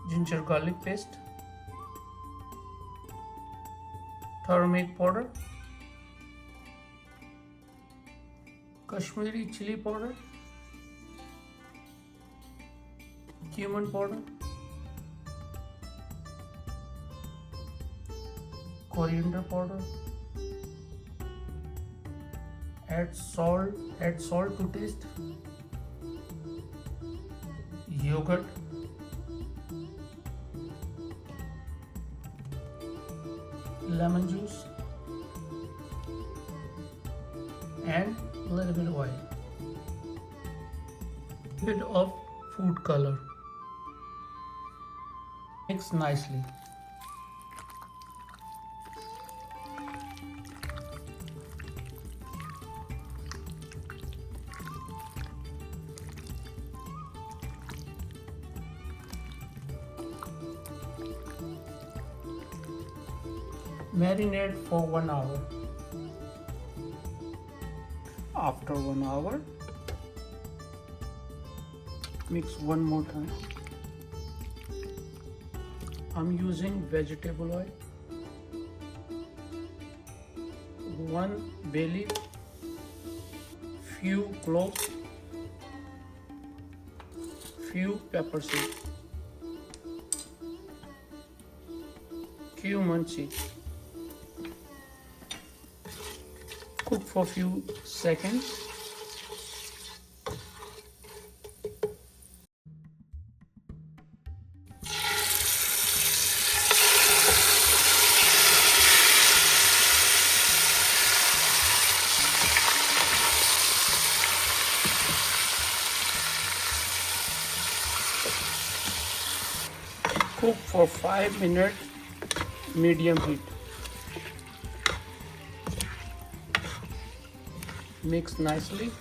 ginger garlic paste, turmeric powder, Kashmiri chili powder, cumin powder, coriander powder, add salt to taste, yogurt, lemon juice, and a little bit of oil, bit of food color. Mix nicely. Marinate for 1 hour. After 1 hour, mix one more time. I'm using vegetable oil, 1 bay leaf, few cloves, few pepper seeds, cumin seeds. Cook for few seconds. Cook for 5 minutes, medium heat. Mix nicely.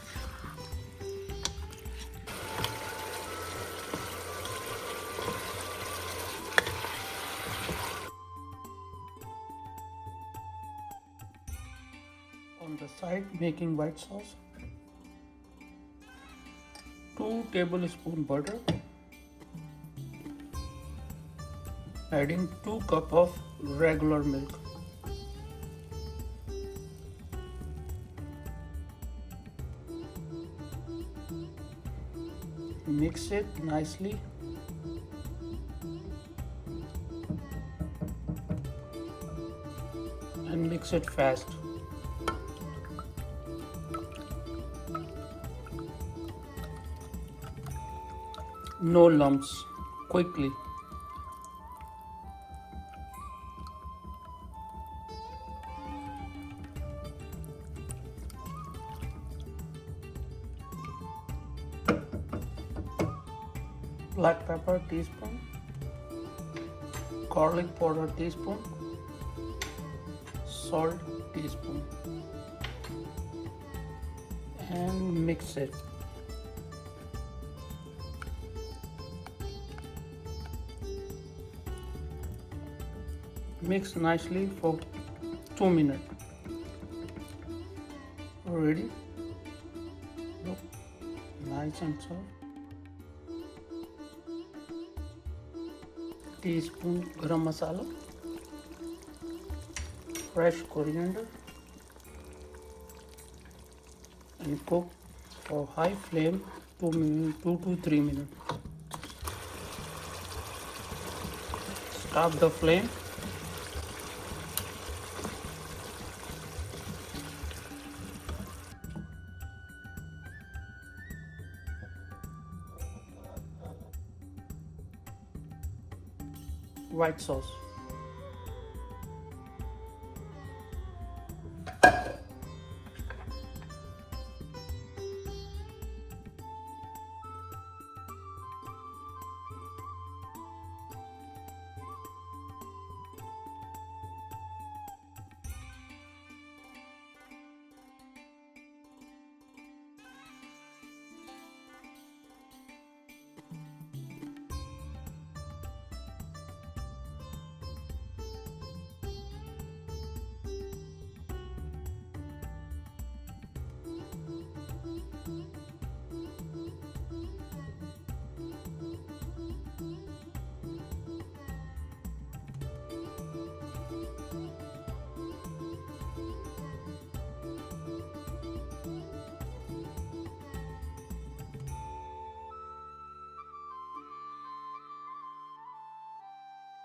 On the side, making white sauce. 2 tablespoons butter. Adding 2 cups of regular milk. Mix it nicely. And mix it fast. No lumps. Quickly. Black pepper teaspoon, garlic powder teaspoon, salt teaspoon, and mix it. Mix nicely for 2 minutes. Ready? Look, nice and soft. Teaspoon garam masala, fresh coriander, and cook for high flame 2 to 3 minutes. Stop the flame. White sauce.